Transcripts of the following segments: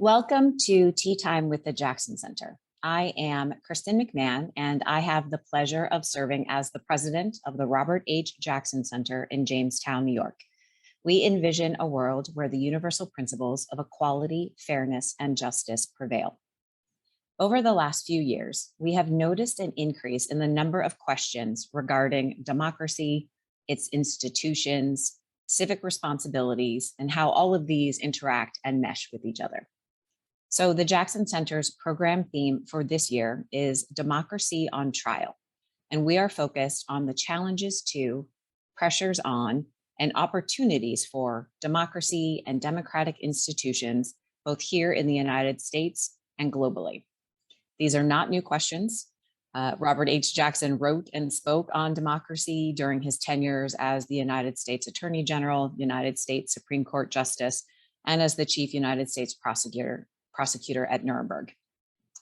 Welcome to Tea Time with the Jackson Center. I am Kristen McMahon, and I have the pleasure of serving as the president of the Robert H. Jackson Center in Jamestown, New York. We envision a world where the universal principles of equality, fairness, and justice prevail. Over the last few years, we have noticed an increase in the number of questions regarding democracy, its institutions, civic responsibilities, and how all of these interact and mesh with each other. So the Jackson Center's program theme for this year is Democracy on Trial, and we are focused on the challenges to, pressures on, and opportunities for democracy and democratic institutions, both here in the United States and globally. These are not new questions. Robert H. Jackson wrote and spoke on democracy during his tenures as the United States Attorney General, United States Supreme Court Justice, and as the Chief United States Prosecutor at Nuremberg.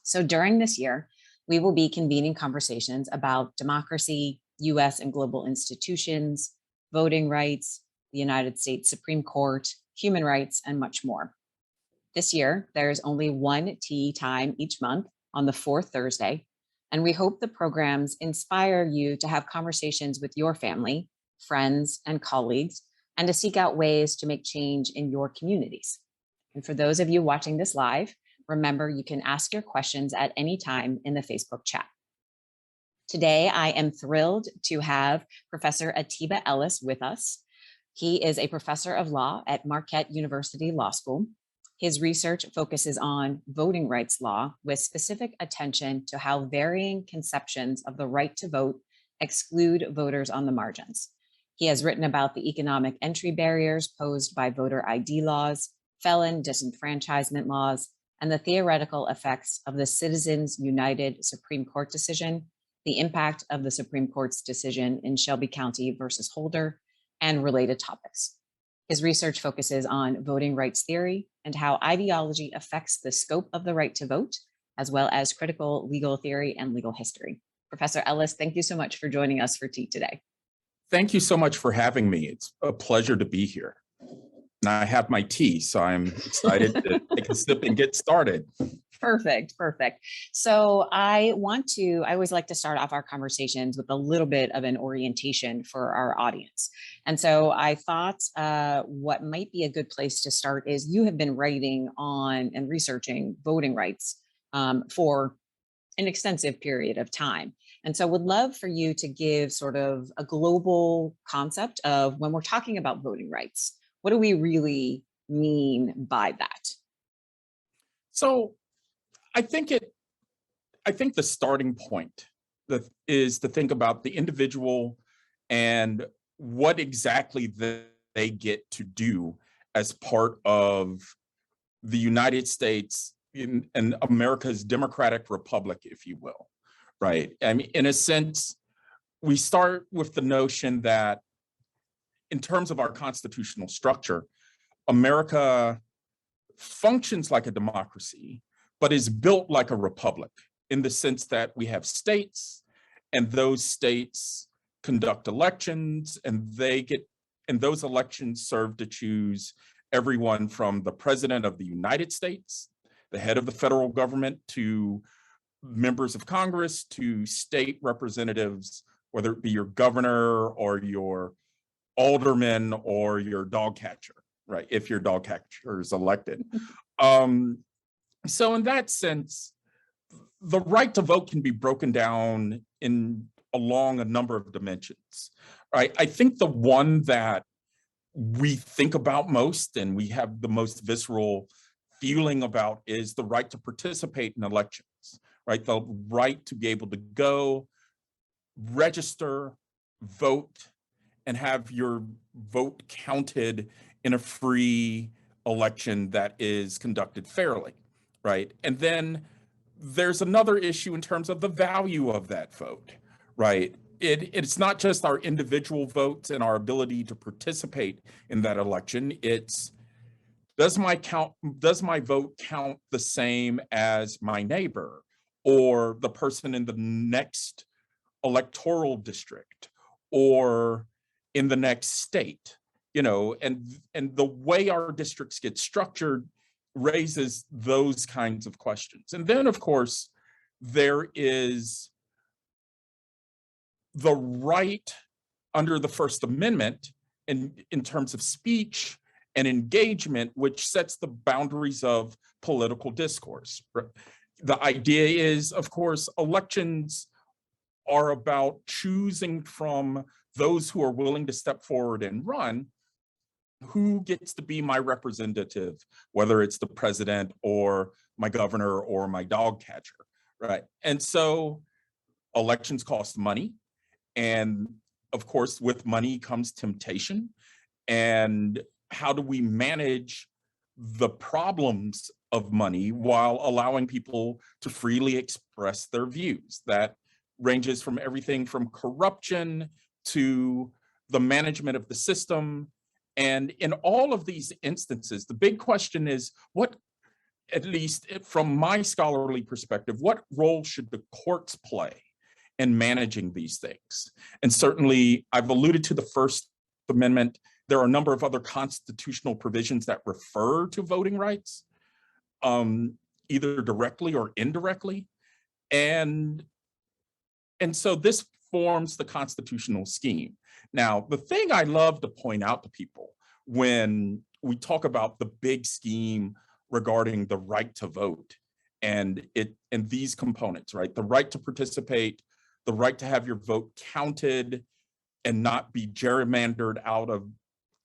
So during this year, we will be convening conversations about democracy, US and global institutions, voting rights, the United States Supreme Court, human rights, and much more. This year, there's only one tea time each month on the fourth Thursday, and we hope the programs inspire you to have conversations with your family, friends, and colleagues, and to seek out ways to make change in your communities. And for those of you watching this live, remember you can ask your questions at any time in the Facebook chat. Today, I am thrilled to have Professor Atiba Ellis with us. He is a professor of law at Marquette University Law School. His research focuses on voting rights law with specific attention to how varying conceptions of the right to vote exclude voters on the margins. He has written about the economic entry barriers posed by voter ID laws, felon disenfranchisement laws, and the theoretical effects of the Citizens United Supreme Court decision, the impact of the Supreme Court's decision in Shelby County versus Holder, and related topics. His research focuses on voting rights theory and how ideology affects the scope of the right to vote, as well as critical legal theory and legal history. Professor Ellis, thank you so much for joining us for tea today. Thank you so much for having me. It's a pleasure to be here. And I have my tea, so I'm excited to take a sip and get started. Perfect. So I always like to start off our conversations with a little bit of an orientation for our audience. And so I thought what might be a good place to start is you have been writing on and researching voting rights for an extensive period of time. And so would love for you to give sort of a global concept of when we're talking about voting rights, what do we really mean by that? So I think the starting point is to think about the individual and what exactly they get to do as part of the United States and America's democratic republic, if you will, right? I mean, in a sense, we start with the notion that in terms of our constitutional structure, America functions like a democracy, but is built like a republic in the sense that we have states, and those states conduct elections, and those elections serve to choose everyone from the president of the United States, the head of the federal government, to members of Congress, to state representatives, whether it be your governor or your alderman or your dog catcher, right? If your dog catcher is elected. So in that sense, the right to vote can be broken down along a number of dimensions, right? I think the one that we think about most and we have the most visceral feeling about is the right to participate in elections, right? The right to be able to go, register, vote, and have your vote counted in a free election that is conducted fairly, right? And then there's another issue in terms of the value of that vote, right? It's not just our individual votes and our ability to participate in that election. It's does my vote count the same as my neighbor or the person in the next electoral district or in the next state? You know, and the way our districts get structured raises those kinds of questions. And then, of course, there is the right under the First Amendment in terms of speech and engagement, which sets the boundaries of political discourse. The idea is, of course, elections are about choosing from those who are willing to step forward and run who gets to be my representative, whether it's the president or my governor or my dog catcher, right? And so elections cost money. And of course, with money comes temptation. And how do we manage the problems of money while allowing people to freely express their views? That ranges from everything from corruption to the management of the system. And in all of these instances, the big question is, what, at least from my scholarly perspective, what role should the courts play in managing these things? And certainly, I've alluded to the First Amendment. There are a number of other constitutional provisions that refer to voting rights, either directly or indirectly. And so this forms the constitutional scheme. Now, the thing I love to point out to people when we talk about the big scheme regarding the right to vote and these components, right? The right to participate, the right to have your vote counted and not be gerrymandered out of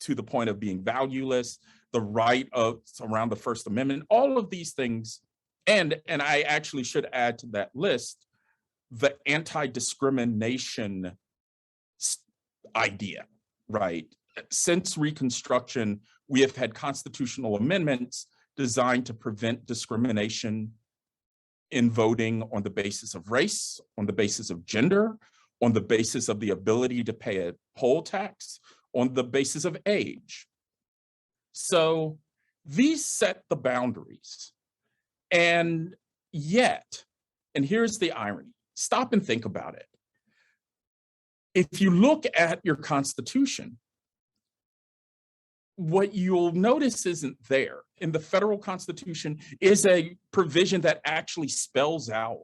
to the point of being valueless, the right of around the First Amendment, all of these things. And I actually should add to that list the anti-discrimination idea, right? Since Reconstruction, we have had constitutional amendments designed to prevent discrimination in voting on the basis of race, on the basis of gender, on the basis of the ability to pay a poll tax, on the basis of age. So these set the boundaries. And yet, and here's the irony, stop and think about it. If you look at your Constitution, what you'll notice isn't there. In the federal Constitution is a provision that actually spells out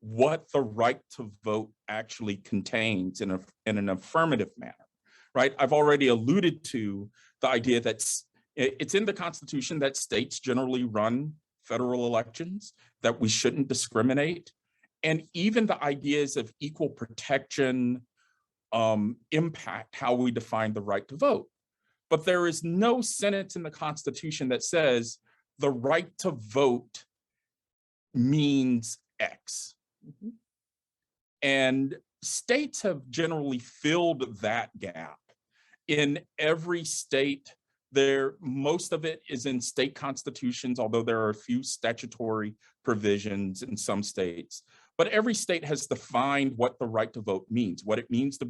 what the right to vote actually contains in an affirmative manner, right? I've already alluded to the idea that it's in the Constitution that states generally run federal elections, that we shouldn't discriminate, and even the ideas of equal protection impact how we define the right to vote. But there is no sentence in the Constitution that says the right to vote means X. And states have generally filled that gap. In every state, most of it is in state constitutions, although there are a few statutory provisions in some states. But every state has defined what the right to vote means, what it means to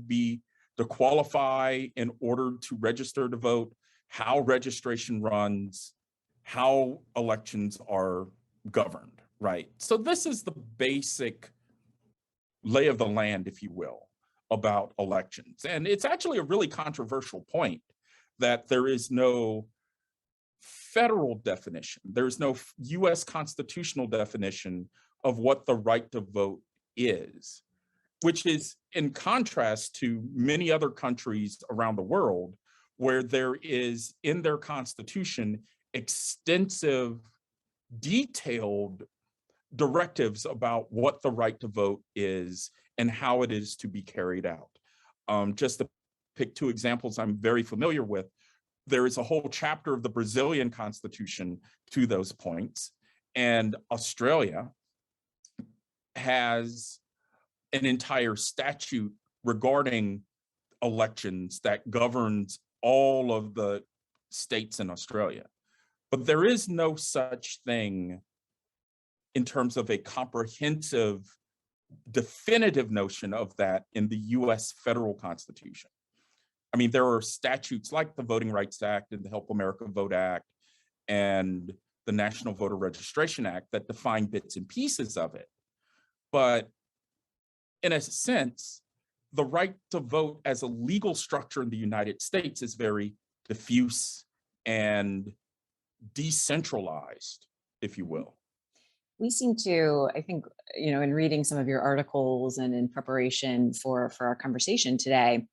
qualify in order to register to vote, how registration runs, how elections are governed, right? So this is the basic lay of the land, if you will, about elections. And it's actually a really controversial point that there is no federal definition. There's no US constitutional definition of what the right to vote is, which is in contrast to many other countries around the world where there is in their constitution extensive, detailed directives about what the right to vote is and how it is to be carried out. Just to pick two examples I'm very familiar with, there is a whole chapter of the Brazilian Constitution to those points, and Australia has an entire statute regarding elections that governs all of the states in Australia. But there is no such thing in terms of a comprehensive, definitive notion of that in the US federal Constitution. I mean, there are statutes like the Voting Rights Act and the Help America Vote Act and the National Voter Registration Act that define bits and pieces of it. But in a sense, the right to vote as a legal structure in the United States is very diffuse and decentralized, if you will. We seem to, I think, in reading some of your articles and in preparation for our conversation today,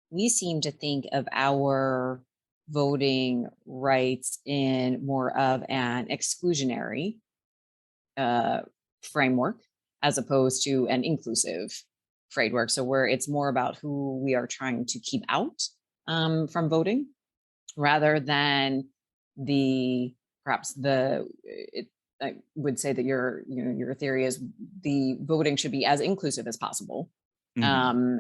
we seem to think of our voting rights in more of an exclusionary framework as opposed to an inclusive framework. So where it's more about who we are trying to keep out from voting, rather than I would say that your theory is the voting should be as inclusive as possible. And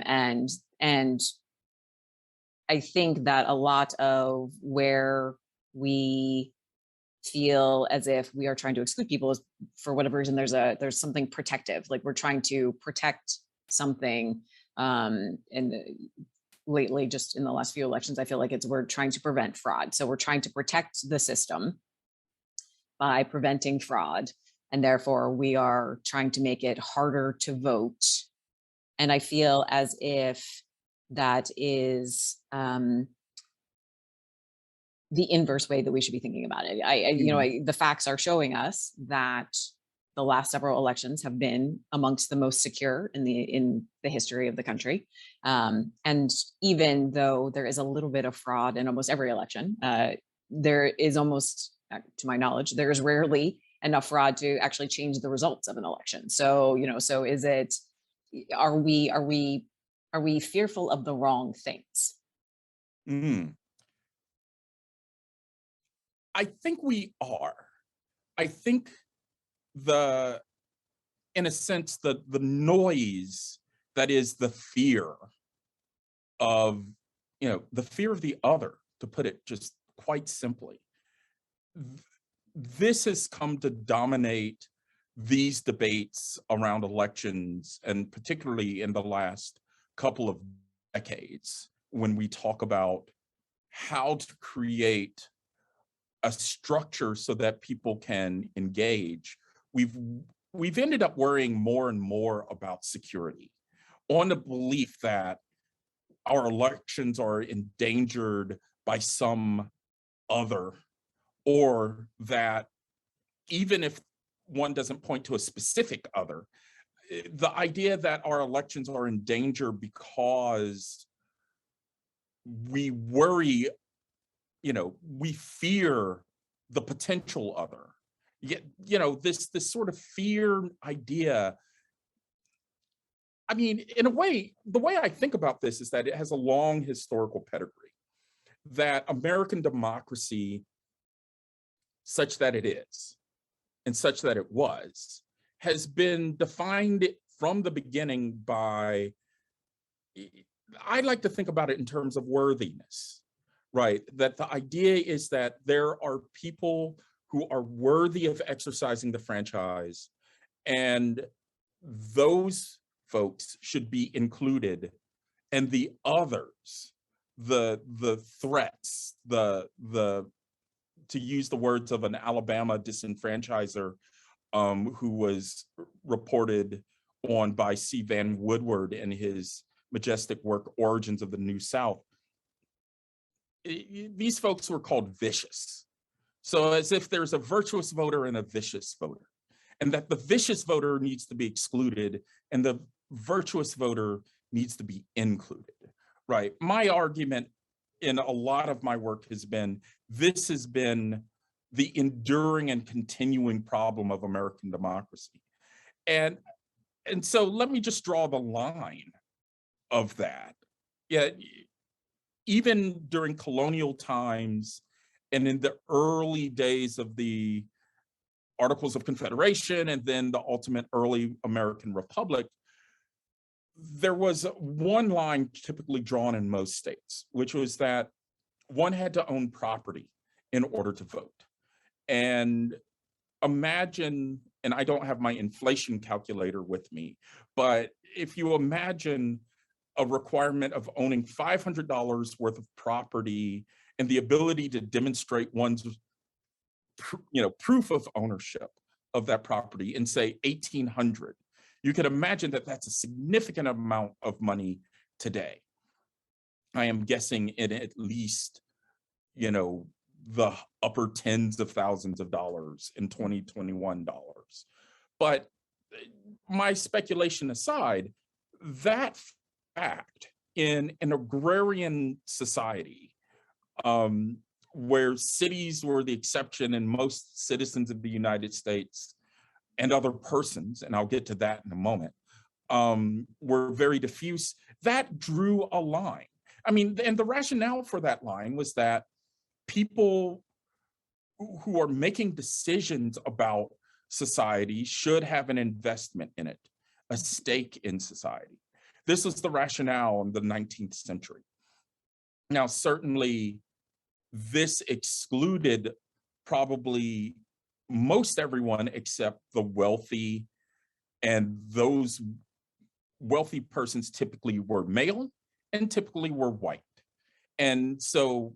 I think that a lot of where we feel as if we are trying to exclude people is, for whatever reason, there's something protective, like we're trying to protect something. And lately, just in the last few elections, I feel like we're trying to prevent fraud. So we're trying to protect the system by preventing fraud, and therefore we are trying to make it harder to vote. And I feel as if that is the inverse way that we should be thinking about it. The facts are showing us that the last several elections have been amongst the most secure in the history of the country. And even though there is a little bit of fraud in almost every election, there is almost, to my knowledge, there is rarely enough fraud to actually change the results of an election. So, so is it, are we fearful of the wrong things? I think we are. I think in a sense, the noise that is the fear of, the fear of the other, to put it just quite simply, this has come to dominate these debates around elections, and particularly in the last couple of decades, when we talk about how to create a structure so that people can engage. We've ended up worrying more and more about security, on the belief that our elections are endangered by some other, or that even if one doesn't point to a specific other, the idea that our elections are in danger because we worry, we fear the potential other. Yet, this sort of fear idea, I mean, in a way, the way I think about this is that it has a long historical pedigree, that American democracy, such that it is, and such that it was, has been defined from the beginning by, I like to think about it in terms of worthiness, right? That the idea is that there are people who are worthy of exercising the franchise, and those folks should be included, and the others, the threats, the to use the words of an Alabama disenfranchiser who was reported on by C. Van Woodward in his majestic work, Origins of the New South. These folks were called vicious. So as if there's a virtuous voter and a vicious voter, and that the vicious voter needs to be excluded and the virtuous voter needs to be included, right? My argument in a lot of my work has been, this has been the enduring and continuing problem of American democracy. And so let me just draw the line of that. Yeah, even during colonial times and in the early days of the Articles of Confederation and then the ultimate early American Republic, there was one line typically drawn in most states, which was that one had to own property in order to vote. And imagine, and I don't have my inflation calculator with me, but if you imagine a requirement of owning $500 worth of property and the ability to demonstrate one's proof of ownership of that property in, say, 1800, you can imagine that that's a significant amount of money today. I am guessing in at least, the upper tens of thousands of dollars in 2021 dollars. But my speculation aside, that fact in an agrarian society, where cities were the exception and most citizens of the United States and other persons, and I'll get to that in a moment, were very diffuse, that drew a line. I mean, and the rationale for that line was that people who are making decisions about society should have an investment in it, a stake in society. This was the rationale in the 19th century. Now, certainly, this excluded probably most everyone except the wealthy, and those wealthy persons typically were male and typically were white. And so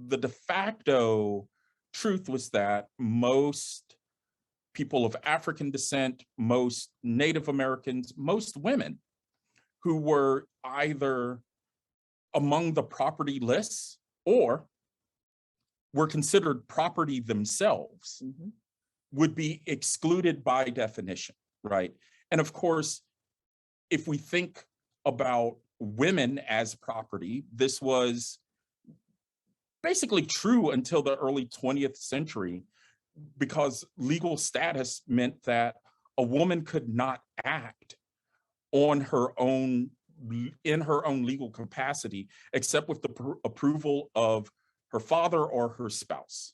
the de facto truth was that most people of African descent, most Native Americans, most women who were either among the property lists or were considered property themselves would be excluded by definition, right? And of course, if we think about women as property, this was basically true until the early 20th century, because legal status meant that a woman could not act on her own, in her own legal capacity, except with the approval of her father or her spouse.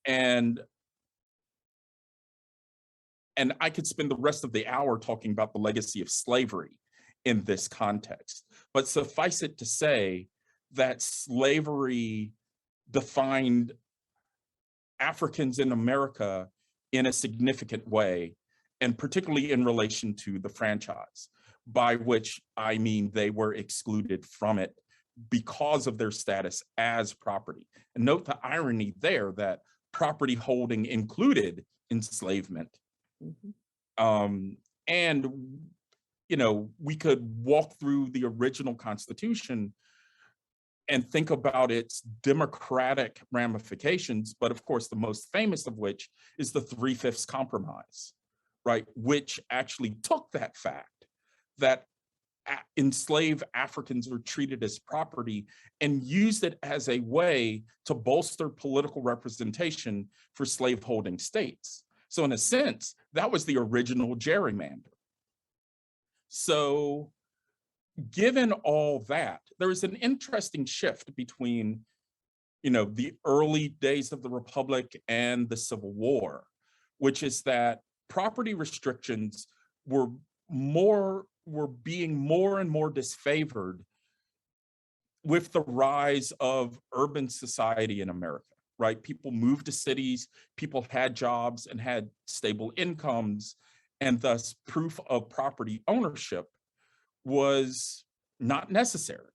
And I could spend the rest of the hour talking about the legacy of slavery in this context, but suffice it to say that slavery defined Africans in America in a significant way, and particularly in relation to the franchise, by which I mean they were excluded from it because of their status as property. And note the irony there that property holding included enslavement. And, you know, we could walk through the original Constitution and think about its democratic ramifications, but of course, the most famous of which is the 3/5 Compromise, right? Which actually took that fact that enslaved Africans were treated as property and used it as a way to bolster political representation for slaveholding states. So in a sense, that was the original gerrymander. So given all that, there is an interesting shift between, you know, the early days of the Republic and the Civil War, which is that property restrictions were being more and more disfavored with the rise of urban society in America, right? People moved to cities, people had jobs and had stable incomes, and thus proof of property ownership was not necessary.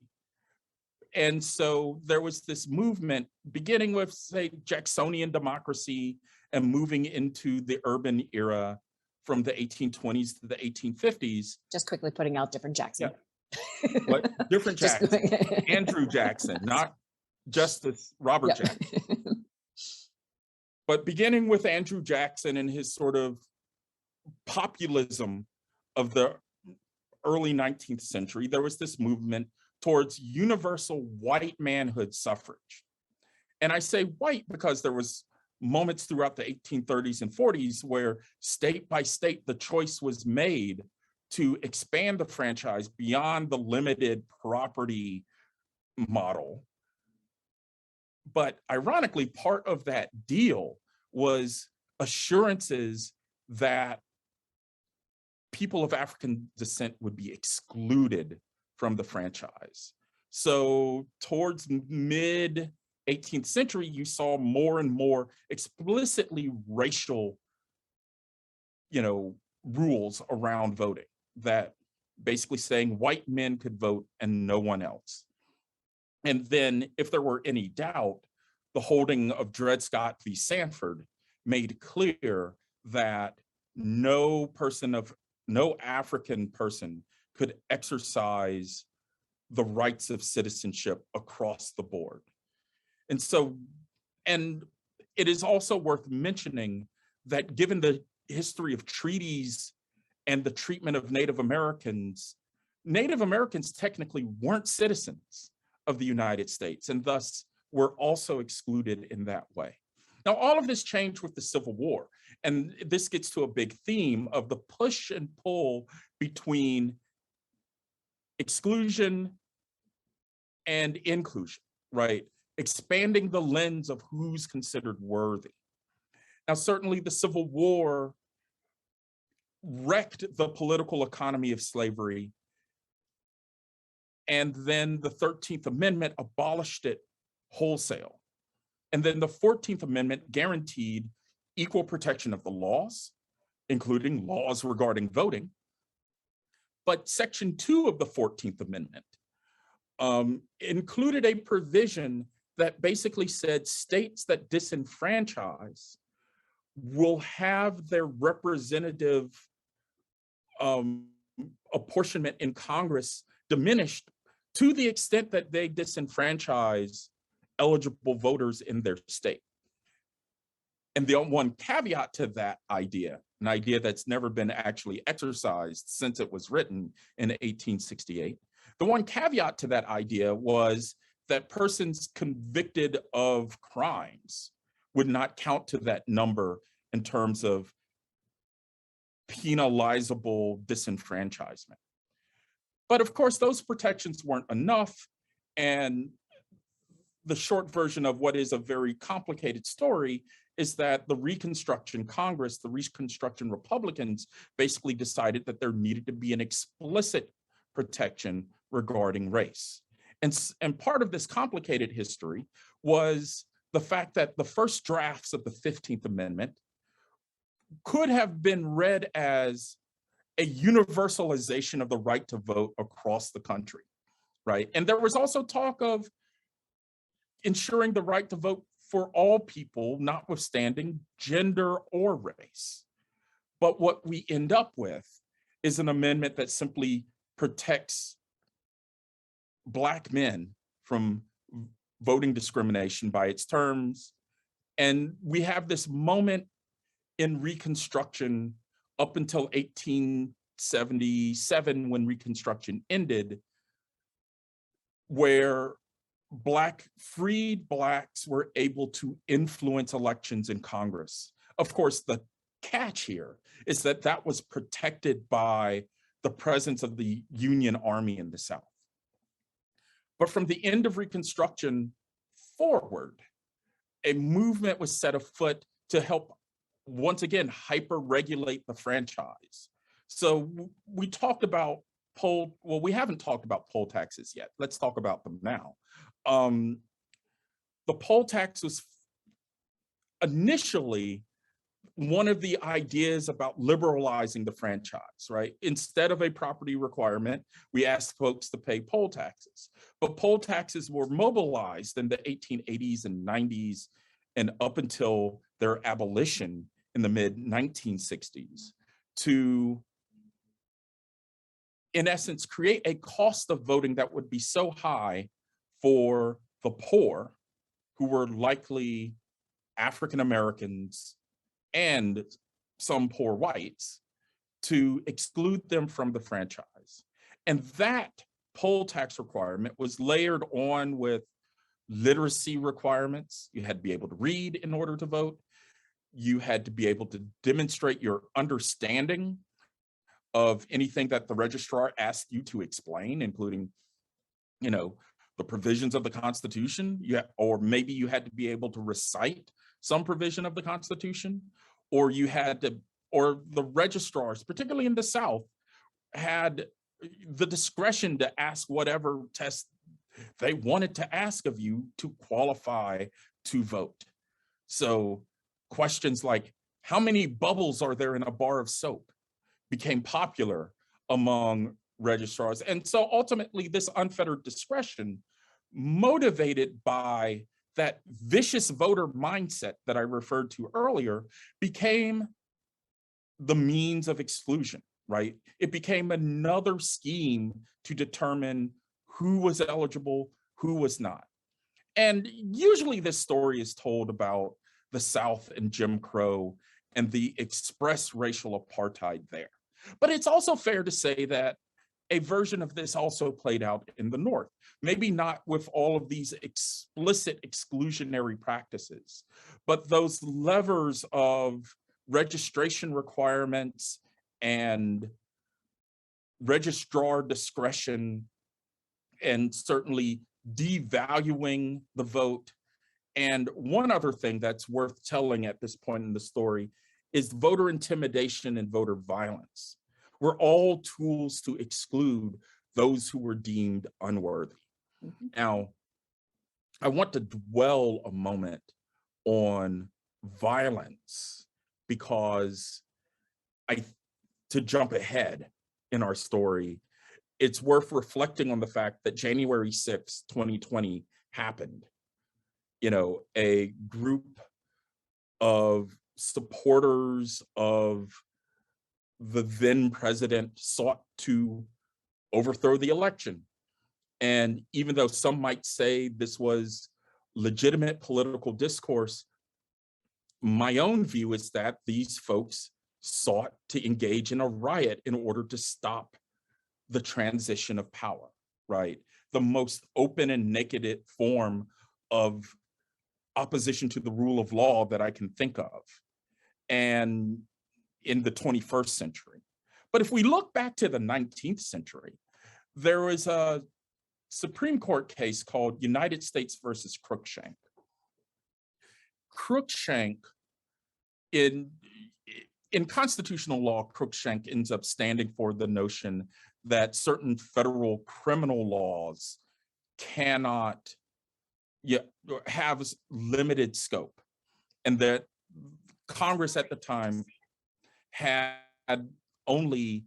And so there was this movement beginning with, say, Jacksonian democracy and moving into the urban era from the 1820s to the 1850s. Just quickly putting out different Jackson. Yeah. What? Different Jackson. Andrew Jackson, not Justice Robert Jackson. But beginning with Andrew Jackson and his sort of populism of the early 19th century, there was this movement towards universal white manhood suffrage. And I say white because there was moments throughout the 1830s and 40s where state by state, the choice was made to expand the franchise beyond the limited property model. But ironically, part of that deal was assurances that people of African descent would be excluded from the franchise. So towards mid 18th century, you saw more and more explicitly racial, rules around voting, that basically saying white men could vote and no one else. And then if there were any doubt, the holding of Dred Scott v. Sanford made clear that no African person could exercise the rights of citizenship across the board. And so And it is also worth mentioning that given the history of treaties and the treatment of Native Americans technically weren't citizens of the United States, and thus were also excluded in that way. Now, all of this changed with the Civil War, and this gets to a big theme of the push and pull between exclusion and inclusion, right? Expanding the lens of who's considered worthy. Now, certainly the Civil War wrecked the political economy of slavery, and then the 13th Amendment abolished it wholesale. And then the 14th Amendment guaranteed equal protection of the laws, including laws regarding voting. But Section 2 of the 14th Amendment included a provision that basically said states that disenfranchise will have their representative apportionment in Congress diminished to the extent that they disenfranchise eligible voters in their state. And the one caveat to that idea, an idea that's never been actually exercised since it was written in 1868, the one caveat to that idea was that persons convicted of crimes would not count to that number in terms of penalizable disenfranchisement. But of course, those protections weren't enough. And the short version of what is a very complicated story is that the Reconstruction Congress, the Reconstruction Republicans, basically decided that there needed to be an explicit protection regarding race. And part of this complicated history was the fact that the first drafts of the 15th Amendment could have been read as a universalization of the right to vote across the country, right? And there was also talk of ensuring the right to vote for all people, notwithstanding gender or race. But what we end up with is an amendment that simply protects Black men from voting discrimination by its terms. And we have this moment in Reconstruction up until 1877, when Reconstruction ended, where freed Blacks were able to influence elections in Congress. Of course, the catch here is that that was protected by the presence of the Union Army in the South. But from the end of Reconstruction forward, a movement was set afoot to help, once again, hyper-regulate the franchise. So we talked about we haven't talked about poll taxes yet. Let's talk about them now. The poll tax was initially one of the ideas about liberalizing the franchise, right? Instead of a property requirement, we asked folks to pay poll taxes. But poll taxes were mobilized in the 1880s and 90s and up until their abolition in the mid-1960s to, in essence, create a cost of voting that would be so high for the poor, who were likely African Americans and some poor whites, to exclude them from the franchise. And that poll tax requirement was layered on with literacy requirements. You had to be able to read in order to vote. You had to be able to demonstrate your understanding of anything that the registrar asked you to explain, including, the provisions of the Constitution, or maybe you had to be able to recite some provision of the Constitution, or the registrars, particularly in the South, had the discretion to ask whatever test they wanted to ask of you to qualify to vote. So questions like, how many bubbles are there in a bar of soap, became popular among registrars. And so ultimately this unfettered discretion, motivated by that vicious voter mindset that I referred to earlier, became the means of exclusion, right? It became another scheme to determine who was eligible, who was not. And usually this story is told about the South and Jim Crow and the express racial apartheid there. But it's also fair to say that a version of this also played out in the North, maybe not with all of these explicit exclusionary practices, but those levers of registration requirements and registrar discretion, and certainly devaluing the vote. And one other thing that's worth telling at this point in the story is voter intimidation and voter violence were all tools to exclude those who were deemed unworthy. Mhm. Now, I want to dwell a moment on violence because to jump ahead in our story, it's worth reflecting on the fact that January 6, 2020 happened. A group of supporters of the then president sought to overthrow the election. And even though some might say this was legitimate political discourse, my own view is that these folks sought to engage in a riot in order to stop the transition of power, right? The most open and naked form of opposition to the rule of law that I can think of, and in the 21st century. But if we look back to the 19th century, there was a Supreme Court case called United States versus Cruikshank. Cruikshank, in constitutional law, Cruikshank ends up standing for the notion that certain federal criminal laws cannot have limited scope, and that Congress at the time had only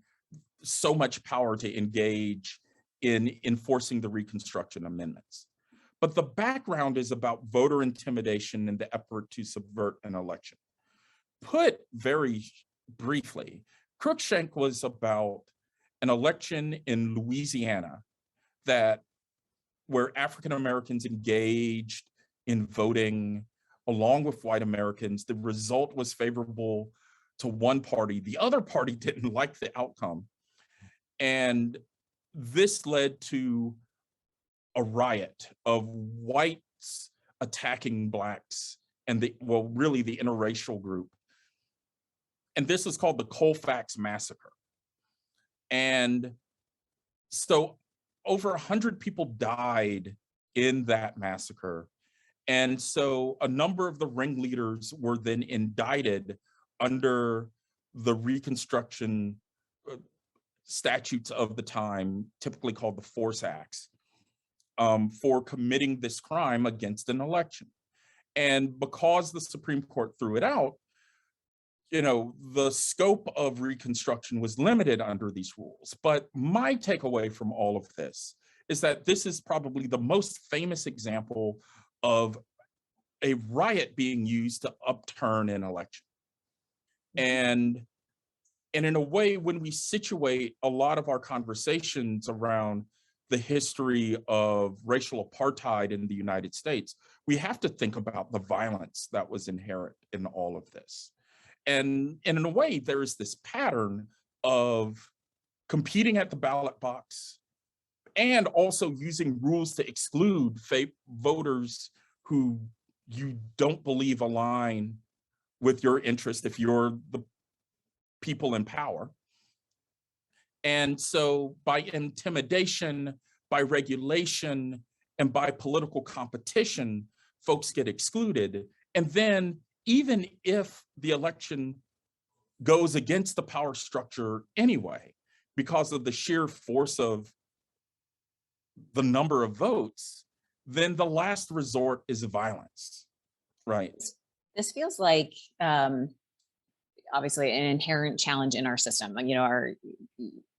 so much power to engage in enforcing the Reconstruction Amendments. But the background is about voter intimidation and the effort to subvert an election. Put very briefly, Cruikshank was about an election in Louisiana where African Americans engaged in voting along with white Americans. The result was favorable to one party. The other party didn't like the outcome. And this led to a riot of whites attacking blacks and really the interracial group. And this was called the Colfax Massacre. And so over 100 people died in that massacre. And so a number of the ringleaders were then indicted under the Reconstruction statutes of the time, typically called the Force Acts, for committing this crime against an election. And because the Supreme Court threw it out, the scope of Reconstruction was limited under these rules. But my takeaway from all of this is that this is probably the most famous example of a riot being used to upturn an election. And in a way, when we situate a lot of our conversations around the history of racial apartheid in the United States, we have to think about the violence that was inherent in all of this. And in a way, there is this pattern of competing at the ballot box and also using rules to exclude voters who you don't believe align with your interest if you're the people in power. And so by intimidation, by regulation, and by political competition, folks get excluded. And then even if the election goes against the power structure anyway, because of the sheer force of the number of votes, then the last resort is violence, right? This feels like obviously an inherent challenge in our system.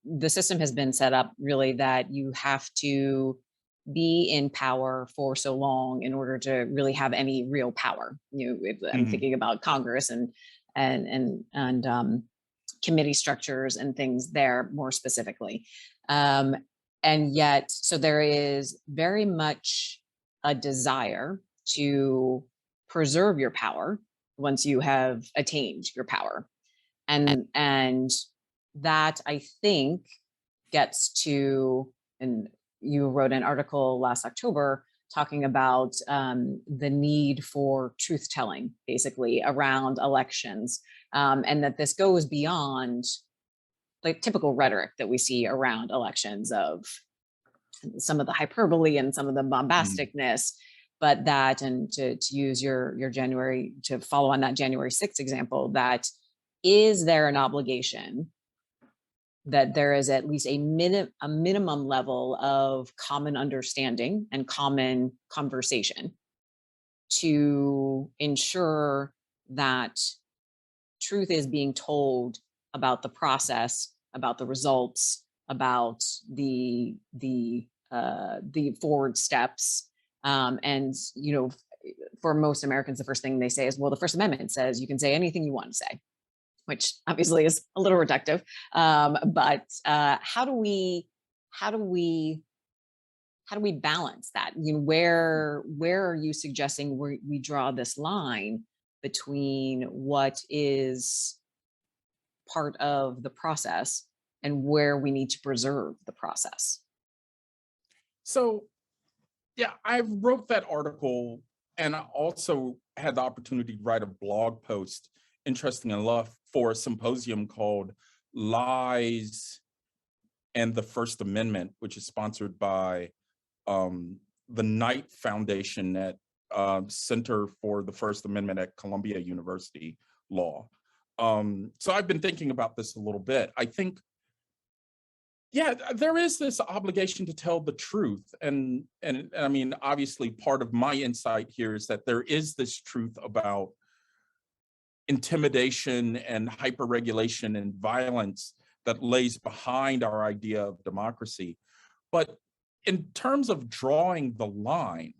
The system has been set up really that you have to be in power for so long in order to really have any real power. I'm thinking about Congress and committee structures and things there more specifically. And yet, so there is very much a desire to preserve your power once you have attained your power. And that, I think, gets to, and you wrote an article last October talking about the need for truth telling, basically, around elections, and that this goes beyond like typical rhetoric that we see around elections of some of the hyperbole and some of the bombasticness, but that, and to use your January, to follow on that January 6th example, that is there an obligation that there is at least a minimum level of common understanding and common conversation to ensure that truth is being told about the process, about the results, about the forward steps. And for most Americans, the first thing they say is, well, the First Amendment says you can say anything you want to say, which obviously is a little reductive. But how do we balance that? Where are you suggesting we draw this line between what is part of the process and where we need to preserve the process? So, yeah, I wrote that article, and I also had the opportunity to write a blog post, interesting enough, for a symposium called Lies and the First Amendment, which is sponsored by the Knight Foundation at Center for the First Amendment at Columbia University Law. So I've been thinking about this a little bit. I think, yeah, there is this obligation to tell the truth. And I mean, obviously, part of my insight here is that there is this truth about intimidation and hyperregulation and violence that lays behind our idea of democracy. But in terms of drawing the line,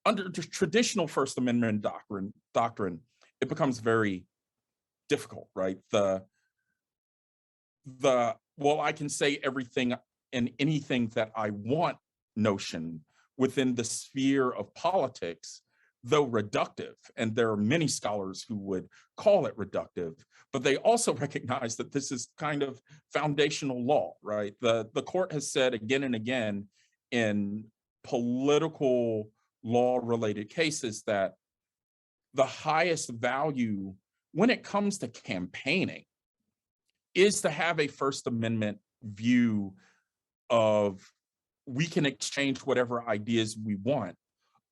under traditional First Amendment doctrine, it becomes very difficult, right? Well, I can say everything and anything that I want notion within the sphere of politics, though reductive, and there are many scholars who would call it reductive, but they also recognize that this is kind of foundational law, right? The court has said again and again in political law-related cases that the highest value when it comes to campaigning is to have a First Amendment view of we can exchange whatever ideas we want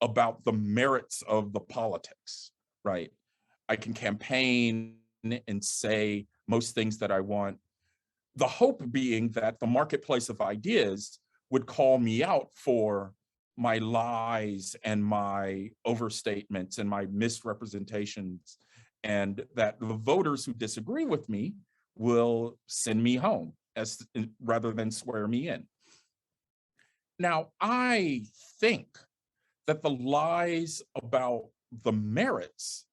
about the merits of the politics, right? I can campaign and say most things that I want. The hope being that the marketplace of ideas would call me out for my lies and my overstatements and my misrepresentations, and that the voters who disagree with me will send me home rather than swear me in. Now, I think that the lies about the merits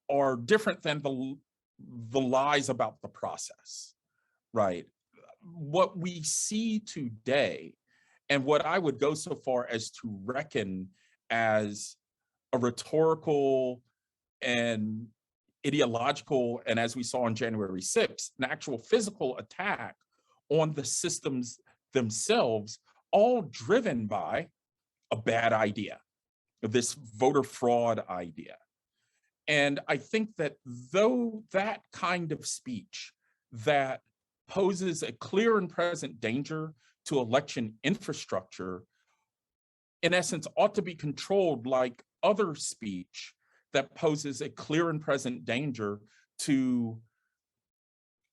are different than the lies about the process, right? What we see today, and what I would go so far as to reckon as a rhetorical and ideological, and as we saw on January 6th, an actual physical attack on the systems themselves, all driven by a bad idea, this voter fraud idea. And I think that though that kind of speech that poses a clear and present danger to election infrastructure, in essence, ought to be controlled like other speech that poses a clear and present danger to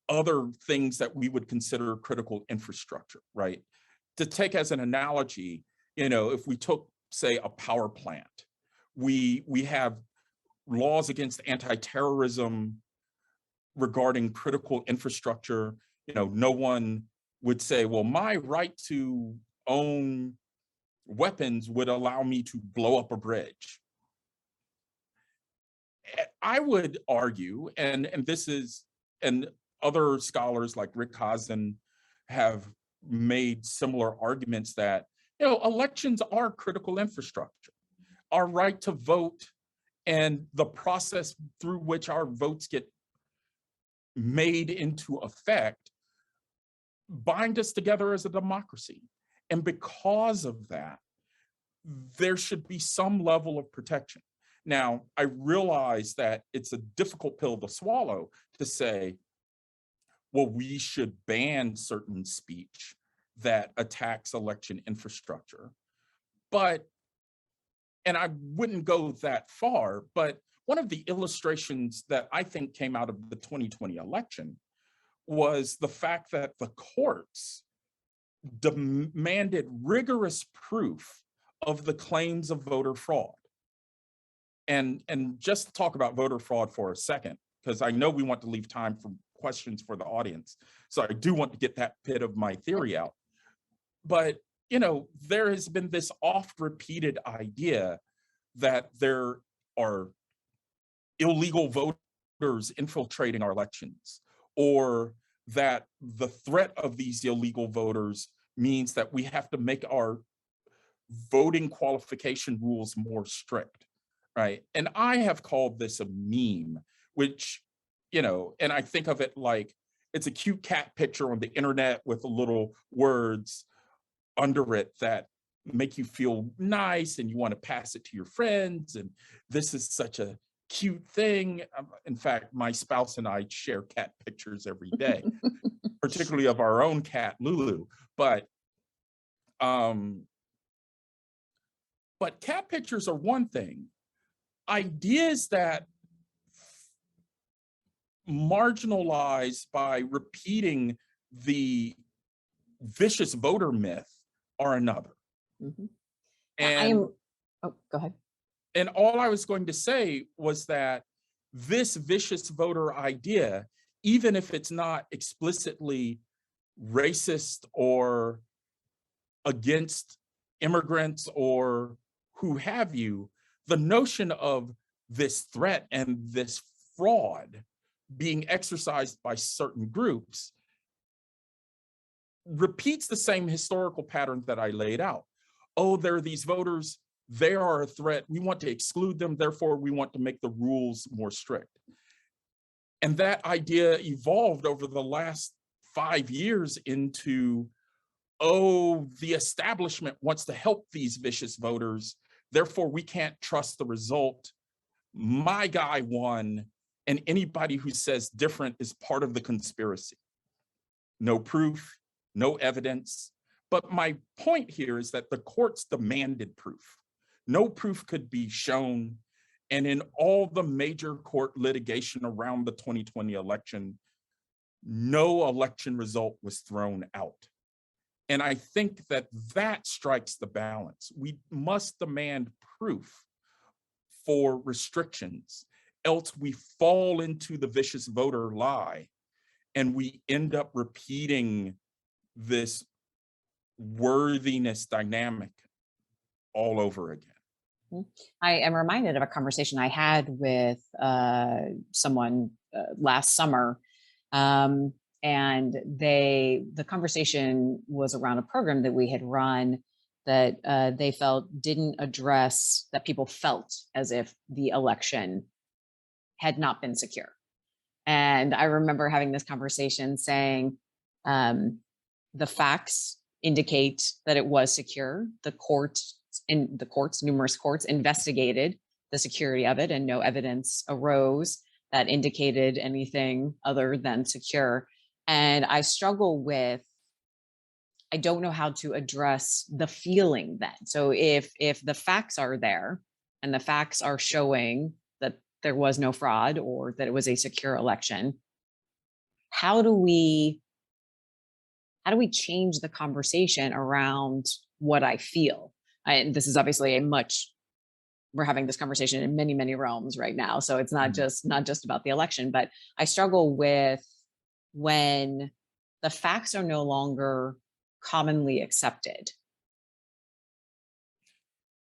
other things that we would consider critical infrastructure, right? To take as an analogy, if we took, say, a power plant, we have laws against anti-terrorism regarding critical infrastructure. No one would say, well, my right to own weapons would allow me to blow up a bridge. I would argue, and other scholars like Rick Hazen have made similar arguments that, elections are critical infrastructure. our right to vote and the process through which our votes get made into effect bind us together as a democracy. And because of that, there should be some level of protection. Now, I realize that it's a difficult pill to swallow to say, well, we should ban certain speech that attacks election infrastructure. But, and I wouldn't go that far, but one of the illustrations that I think came out of the 2020 election was the fact that the courts demanded rigorous proof of the claims of voter fraud. And just to talk about voter fraud for a second, because I know we want to leave time for questions for the audience. So I do want to get that bit of my theory out. But, you know, there has been this oft repeated idea that there are illegal voters infiltrating our elections, or that the threat of these illegal voters means that we have to make our voting qualification rules more strict, right? And I have called this a meme, which, you know, and I think of it like it's a cute cat picture on the internet with little words under it that make you feel nice and you want to pass it to your friends. And this is such a cute thing. In fact, my spouse and I share cat pictures every day, particularly of our own cat, Lulu. But cat pictures are one thing. Ideas that marginalize by repeating the vicious voter myth are another. Mhm. And oh, go ahead. And all I was going to say was that this vicious voter idea, even if it's not explicitly racist or against immigrants or who have you, the notion of this threat and this fraud being exercised by certain groups repeats the same historical pattern that I laid out. Oh, there are these voters, they are a threat, we want to exclude them, therefore we want to make the rules more strict. And that idea evolved over the last 5 years into, oh, the establishment wants to help these vicious voters, therefore we can't trust the result. My guy won, and anybody who says different is part of the conspiracy. No proof, no evidence. But my point here is that the courts demanded proof. No proof could be shown. And in all the major court litigation around the 2020 election, no election result was thrown out. And I think that that strikes the balance. We must demand proof for restrictions, else we fall into the vicious voter lie and we end up repeating this worthiness dynamic all over again. I am reminded of a conversation I had with someone last summer, and the conversation was around a program that we had run that they felt didn't address that people felt as if the election had not been secure. And I remember having this conversation saying, the facts indicate that it was secure. The courts, numerous courts investigated the security of it, and no evidence arose that indicated anything other than secure. And I struggle with, I don't know how to address the feeling then. So if the facts are there and the facts are showing that there was no fraud or that it was a secure election, how do we change the conversation around what I feel? And this is obviously we're having this conversation in many, many realms right now. So it's not just about the election, but I struggle with when the facts are no longer commonly accepted.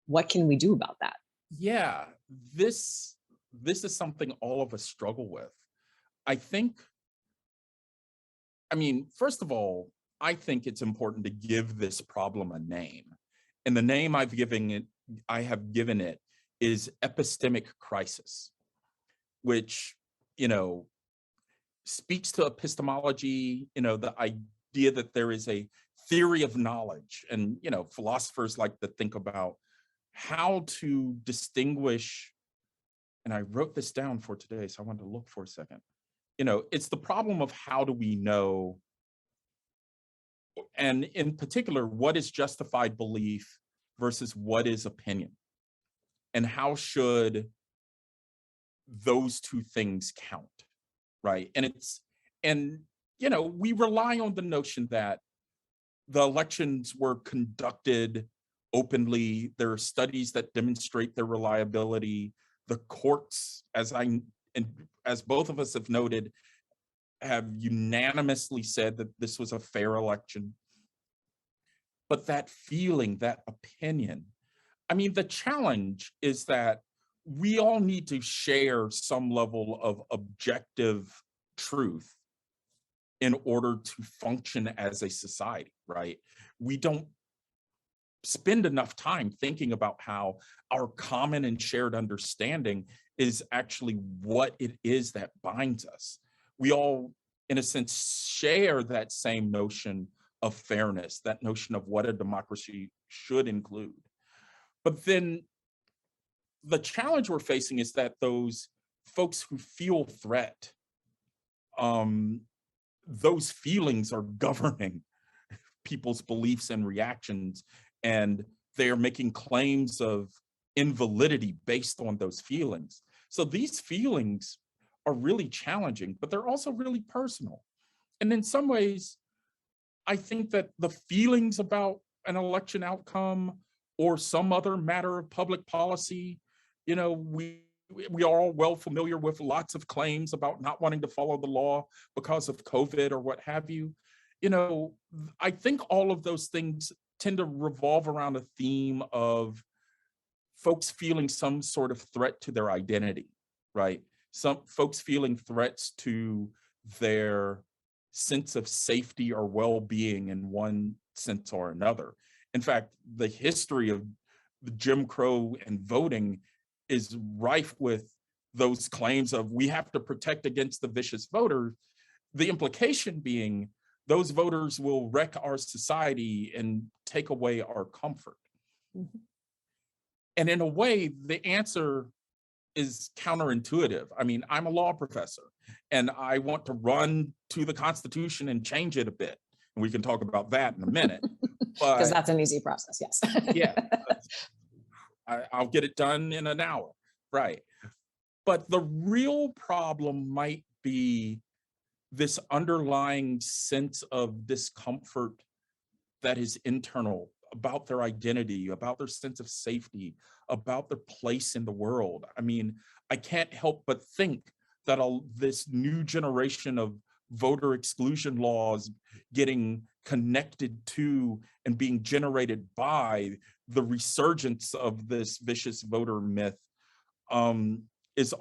What can we do about that? Yeah, this is something all of us struggle with. First of all, I think it's important to give this problem a name. And the name I've given it I have given it is epistemic crisis, which, speaks to epistemology, the idea that there is a theory of knowledge. And, philosophers like to think about how to distinguish, and I wrote this down for today, so I wanted to look for a second. It's the problem of how do we know, and in particular, what is justified belief versus what is opinion? And how should those two things count, right? And we rely on the notion that the elections were conducted openly. There are studies that demonstrate their reliability. The courts, as both of us have noted, have unanimously said that this was a fair election. But that feeling, that opinion, the challenge is that we all need to share some level of objective truth in order to function as a society, right? We don't spend enough time thinking about how our common and shared understanding is actually what it is that binds us. We all, in a sense, share that same notion of fairness, that notion of what a democracy should include. But then the challenge we're facing is that those folks who feel threat, those feelings are governing people's beliefs and reactions, and they are making claims of invalidity based on those feelings. So these feelings are really challenging, but they're also really personal. And in some ways, I think that the feelings about an election outcome or some other matter of public policy, we are all well familiar with lots of claims about not wanting to follow the law because of COVID or what have you. I think all of those things tend to revolve around a theme of folks feeling some sort of threat to their identity, right? Some folks feeling threats to their sense of safety or well-being in one sense or another. In fact, the history of Jim Crow and voting is rife with those claims of we have to protect against the vicious voter, the implication being those voters will wreck our society and take away our comfort. Mm-hmm. And in a way, the answer is counterintuitive. I'm a law professor and I want to run to the Constitution and change it a bit. And we can talk about that in a minute. Because that's an easy process, yes. Yeah, I'll get it done in an hour, right? But the real problem might be this underlying sense of discomfort that is internal about their identity, about their sense of safety, about their place in the world. I can't help but think that this new generation of voter exclusion laws getting connected to and being generated by the resurgence of this vicious voter myth is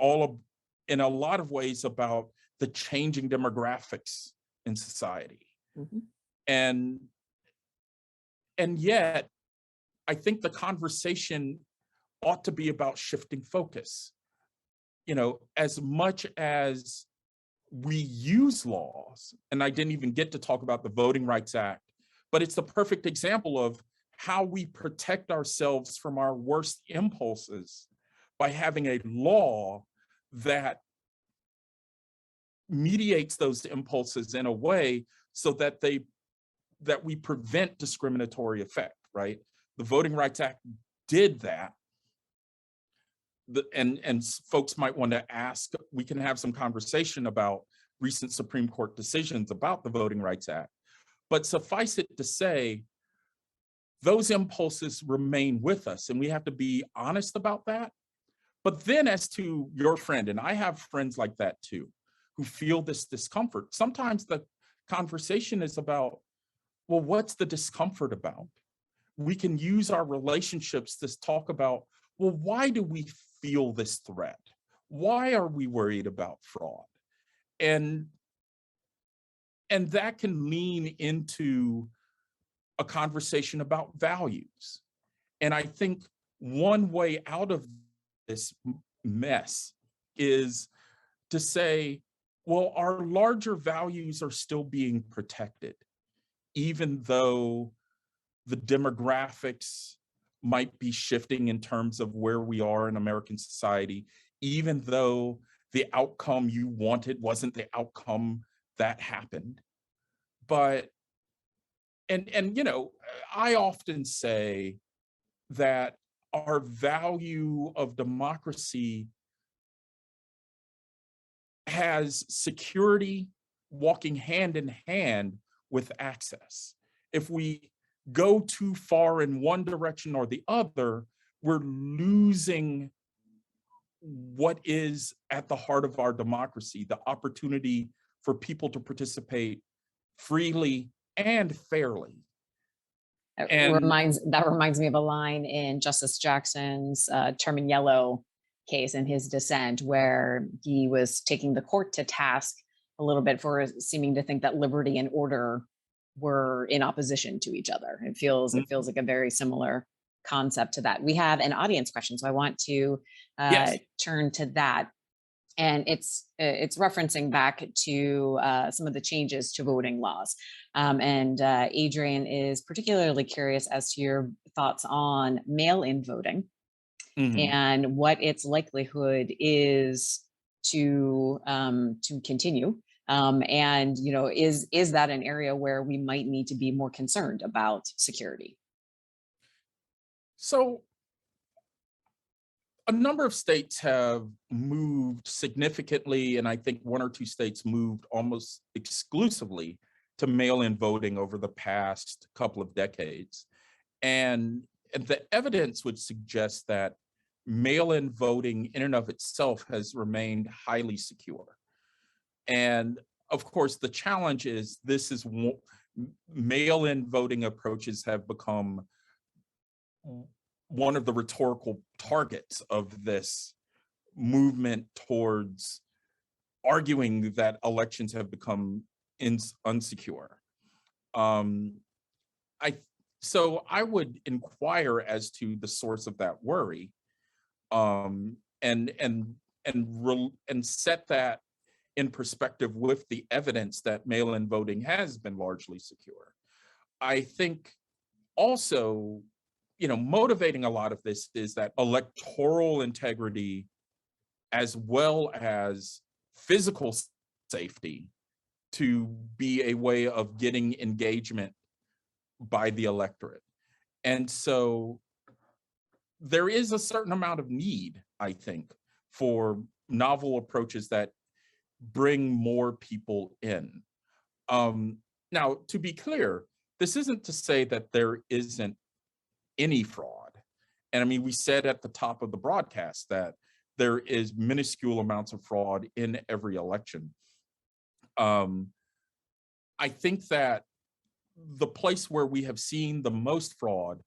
in a lot of ways about the changing demographics in society. Mm-hmm. And yet, I think the conversation ought to be about shifting focus. As much as we use laws, and I didn't even get to talk about the Voting Rights Act, but it's the perfect example of how we protect ourselves from our worst impulses by having a law that mediates those impulses in a way so that we prevent discriminatory effect, right? The Voting Rights Act did that. And folks might want to ask, we can have some conversation about recent Supreme Court decisions about the Voting Rights Act. But suffice it to say, those impulses remain with us, and we have to be honest about that. But then as to your friend, and I have friends like that too, who feel this discomfort, sometimes the conversation is about, well, what's the discomfort about? We can use our relationships to talk about, well, why do we feel this threat? Why are we worried about fraud? And that can lean into a conversation about values. And I think one way out of this mess is to say, well, our larger values are still being protected, even though the demographics might be shifting in terms of where we are in American society, even though the outcome you wanted wasn't the outcome that happened. But, and you know, I often say that our value of democracy has security walking hand in hand with access. If we go too far in one direction or the other, we're losing what is at the heart of our democracy, the opportunity for people to participate freely and fairly. And That reminds me of a line in Justice Jackson's Term in Yellow case in his dissent, where he was taking the court to task a little bit for seeming to think that liberty and order were in opposition to each other. It feels like a very similar concept to that. We have an audience question, so I want to yes, turn to that. And it's referencing back to some of the changes to voting laws. And Adrian is particularly curious as to your thoughts on mail-in voting and what its likelihood is to continue. And you know, is that an area where we might need to be more concerned about security? So a number of states have moved significantly, and I think one or two states moved almost exclusively to mail-in voting over the past couple of decades. And the evidence would suggest that mail-in voting in and of itself has remained highly secure. And of course, the challenge is mail-in voting approaches have become one of the rhetorical targets of this movement towards arguing that elections have become unsecure. So I would inquire as to the source of that worry, and set that in perspective with the evidence that mail-in voting has been largely secure. I think also, you know, motivating a lot of this is that electoral integrity as well as physical safety to be a way of getting engagement by the electorate. And so there is a certain amount of need, I think, for novel approaches that bring more people in. Now, to be clear, this isn't to say that there isn't any fraud. And I mean, we said at the top of the broadcast that there is minuscule amounts of fraud in every election. I think that the place where we have seen the most fraud,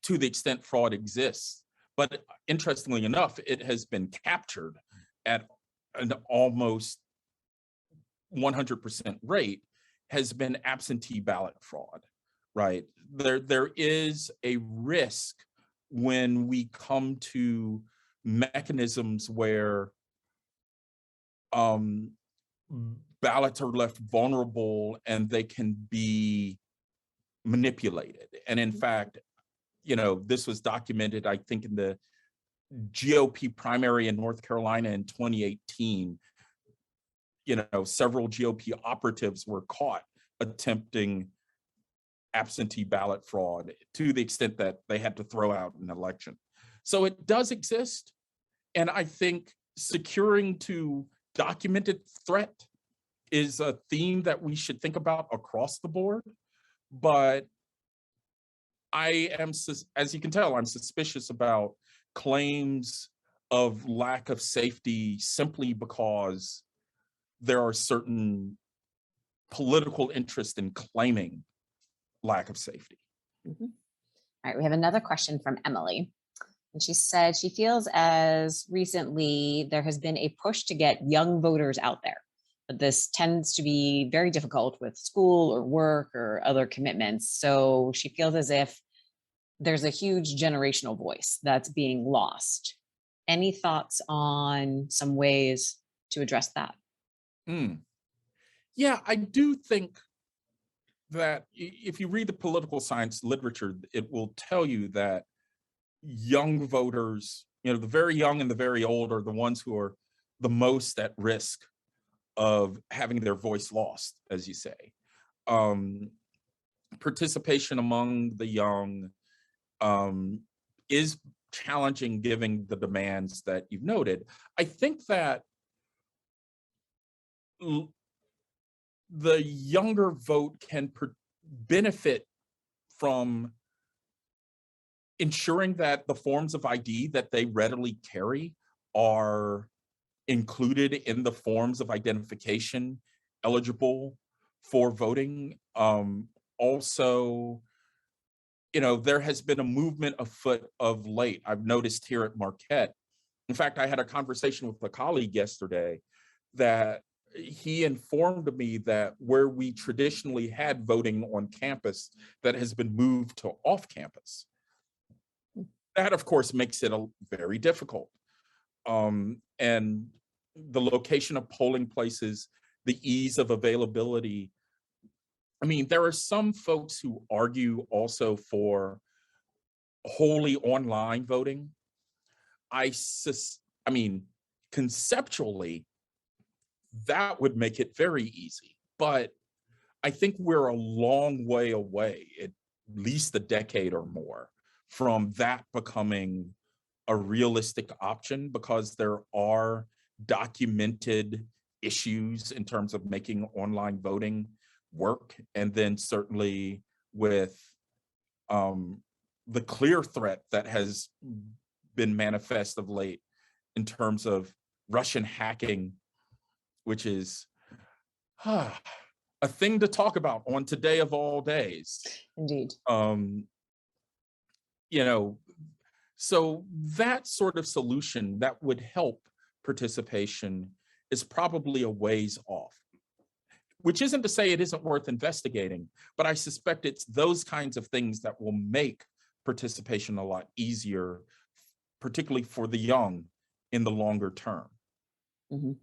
to the extent fraud exists, but interestingly enough, it has been captured at an almost 100% rate, has been absentee ballot fraud, right? There is a risk when we come to mechanisms where ballots are left vulnerable and they can be manipulated. And in fact, you know, this was documented, I think, in the GOP primary in North Carolina in 2018. You know, several GOP operatives were caught attempting absentee ballot fraud to the extent that they had to throw out an election. So it does exist. And I think securing to documented threat is a theme that we should think about across the board. But I am, as you can tell, I'm suspicious about claims of lack of safety simply because there are certain political interests in claiming lack of safety. All right, we have another question from Emily. And she said she feels as recently there has been a push to get young voters out there, but this tends to be very difficult with school or work or other commitments. So she feels as if there's a huge generational voice that's being lost. Any thoughts on some ways to address that? Mm. Yeah, I do think that if you read the political science literature, it will tell you that young voters, the very young and the very old are the ones who are the most at risk of having their voice lost, as you say. Um, Participation among the young is challenging given the demands that you've noted. I think that the younger vote can benefit from ensuring that the forms of ID that they readily carry are included in the forms of identification eligible for voting. Also, there has been a movement afoot of late. I've noticed here at Marquette. In fact, I had a conversation with a colleague yesterday that he informed me that where we traditionally had voting on campus, that has been moved to off campus. That, of course, makes it very difficult. And the location of polling places, the ease of availability. I mean, there are some folks who argue also for wholly online voting. I mean, conceptually, that would make it very easy. But I think we're a long way away, at least a decade or more, from that becoming a realistic option, because there are documented issues in terms of making online voting work. And then certainly with the clear threat that has been manifest of late in terms of Russian hacking, which is a thing to talk about on today of all days. Indeed. So that sort of solution that would help participation is probably a ways off, which isn't to say it isn't worth investigating, but I suspect it's those kinds of things that will make participation a lot easier, particularly for the young in the longer term. Mm-hmm.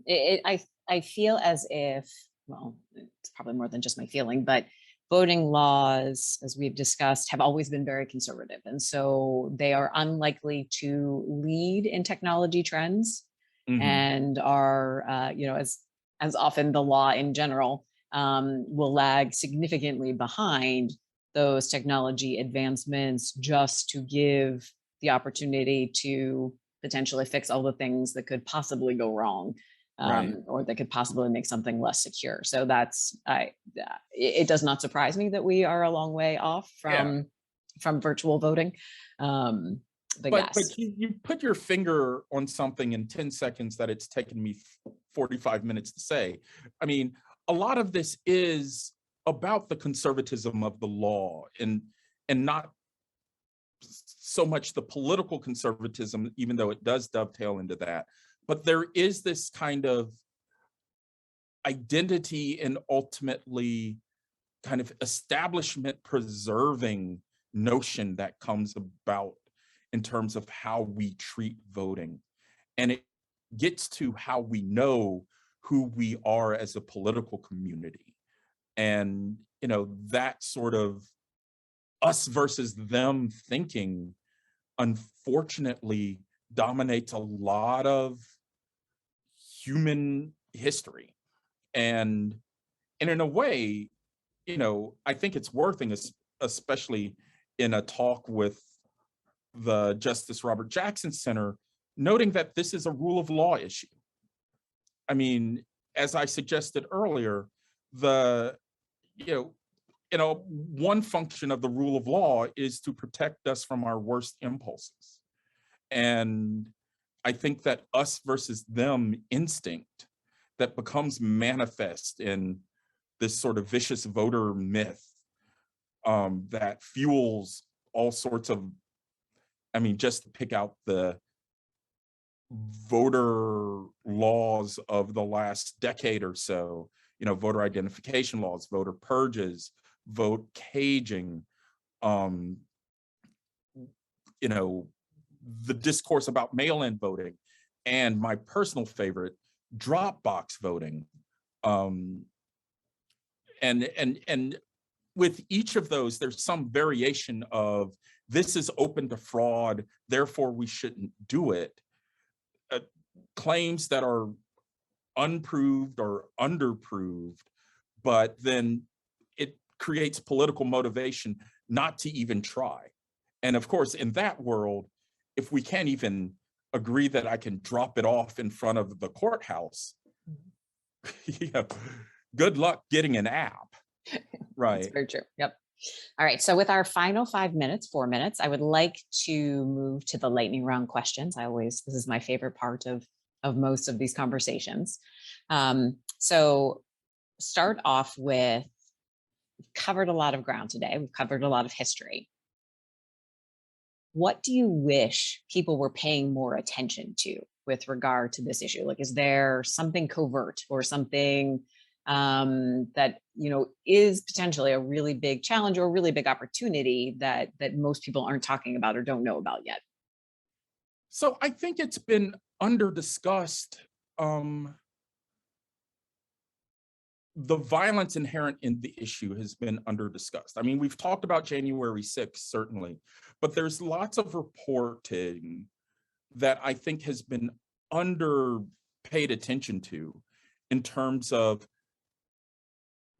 I feel as if, well, it's probably more than just my feeling, but voting laws, as we've discussed, have always been very conservative. And so they are unlikely to lead in technology trends, and are, as often the law in general will lag significantly behind those technology advancements, just to give the opportunity to potentially fix all the things that could possibly go wrong. Right. Or that could possibly make something less secure. So it does not surprise me that we are a long way off from virtual voting. But yes, you put your finger on something in 10 seconds that it's taken me 45 minutes to say. I mean, a lot of this is about the conservatism of the law, and not so much the political conservatism, even though it does dovetail into that. But there is this kind of identity and ultimately kind of establishment preserving notion that comes about in terms of how we treat voting. And it gets to how we know who we are as a political community. And, that sort of us versus them thinking, unfortunately, dominates a lot of human history. And in a way, I think it's worth it, especially in a talk with the Justice Robert Jackson Center, noting that this is a rule of law issue. I mean, as I suggested earlier, one function of the rule of law is to protect us from our worst impulses. And I think that us versus them instinct that becomes manifest in this sort of vicious voter myth that fuels all sorts of, just to pick out the voter laws of the last decade or so, voter identification laws, voter purges, vote caging, you know, the discourse about mail-in voting, and my personal favorite, drop box voting. And with each of those, there's some variation of this is open to fraud, therefore we shouldn't do it. Claims that are unproved or underproved, but then it creates political motivation not to even try. And of course, in that world, if we can't even agree that I can drop it off in front of the courthouse, yeah, good luck getting an app. Right. That's very true. Yep. All right. So with our final 4 minutes, I would like to move to the lightning round questions. This is my favorite part of most of these conversations. So start off with, we've covered a lot of ground today. We've covered a lot of history. What do you wish people were paying more attention to with regard to this issue? Like, is there something covert or something that, you know, is potentially a really big challenge or a really big opportunity that most people aren't talking about or don't know about yet? So I think it's been under discussed. The violence inherent in the issue has been under discussed. I mean, we've talked about January 6th, certainly, but there's lots of reporting that I think has been under paid attention to in terms of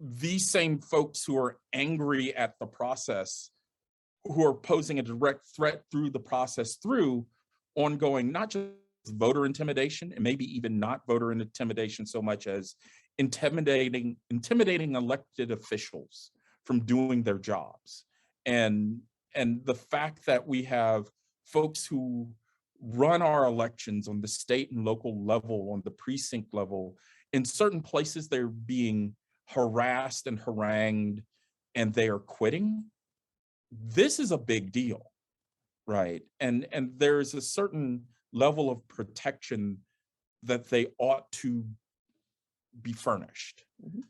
these same folks who are angry at the process, who are posing a direct threat through the process, through ongoing, not just voter intimidation, and maybe even not voter intimidation so much as intimidating elected officials from doing their jobs. And the fact that we have folks who run our elections on the state and local level, on the precinct level, in certain places they're being harassed and harangued and they are quitting. This is a big deal, right? And there's a certain level of protection that they ought to be furnished. Mm-hmm.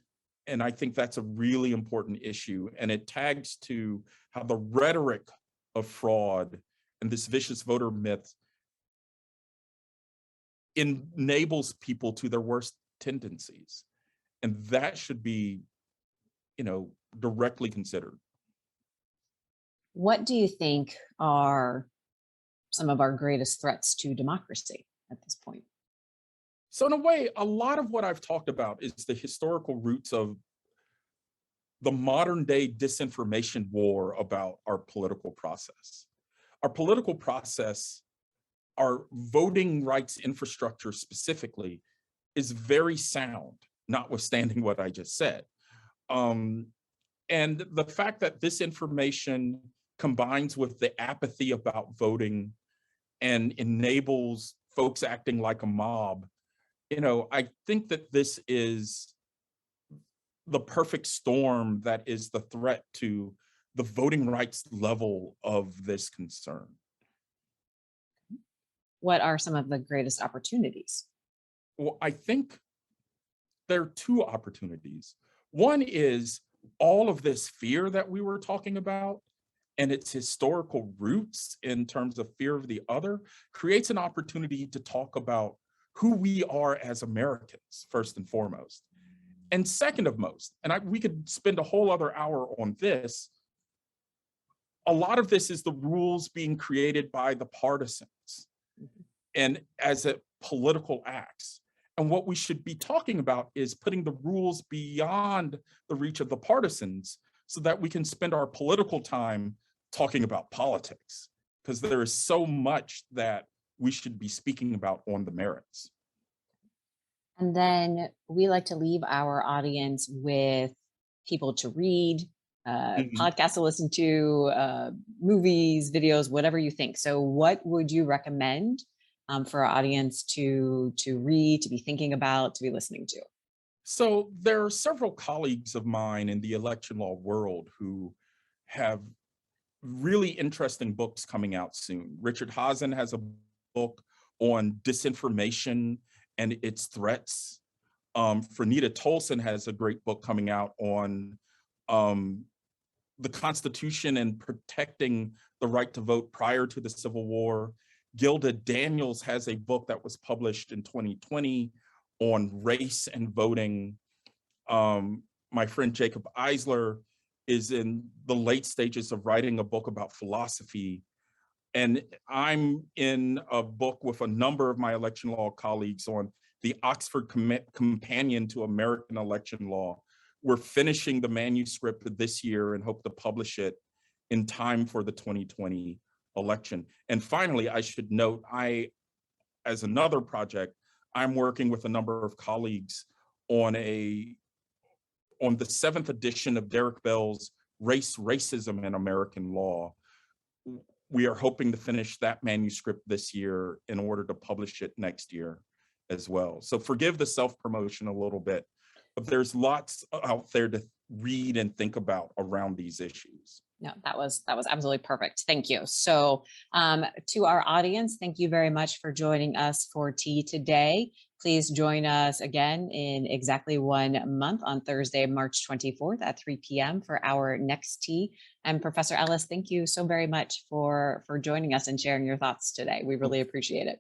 And I think that's a really important issue. And it tags to how the rhetoric of fraud and this vicious voter myth enables people to their worst tendencies. And that should be, you know, directly considered. What do you think are some of our greatest threats to democracy at this point? So in a way, a lot of what I've talked about is the historical roots of the modern day disinformation war about our political process. Our political process, our voting rights infrastructure specifically, is very sound, notwithstanding what I just said. And the fact that this information combines with the apathy about voting and enables folks acting like a mob, you know, I think that this is the perfect storm that is the threat to the voting rights level of this concern. What are some of the greatest opportunities? Well, I think there are two opportunities. One is all of this fear that we were talking about and its historical roots in terms of fear of the other creates an opportunity to talk about who we are as Americans, first and foremost. And second of most, and we could spend a whole other hour on this, a lot of this is the rules being created by the partisans and as a political acts. And what we should be talking about is putting the rules beyond the reach of the partisans so that we can spend our political time talking about politics, because there is so much that we should be speaking about on the merits. And then we like to leave our audience with people to read, podcasts to listen to, movies, videos, whatever you think. So what would you recommend for our audience to read, to be thinking about, to be listening to? So there are several colleagues of mine in the election law world who have really interesting books coming out soon. Richard Hazen has a book on disinformation and its threats. Franita Tolson has a great book coming out on the Constitution and protecting the right to vote prior to the Civil War. Gilda Daniels has a book that was published in 2020 on race and voting. My friend Jacob Eisler is in the late stages of writing a book about philosophy. And I'm in a book with a number of my election law colleagues on the Oxford Companion to American Election Law. We're finishing the manuscript this year and hope to publish it in time for the 2020 election. And finally, I should note, as another project, I'm working with a number of colleagues on the 7th edition of Derek Bell's Race, Racism, and American Law. We are hoping to finish that manuscript this year in order to publish it next year as well. So forgive the self-promotion a little bit, but there's lots out there to read and think about around these issues. No, that was absolutely perfect. Thank you. So to our audience, thank you very much for joining us for tea today. Please join us again in exactly 1 month on Thursday, March 24th at 3 p.m. for our next tea. And Professor Ellis, thank you so very much for joining us and sharing your thoughts today. We really appreciate it.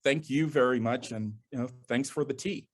Thank you very much. And thanks for the tea.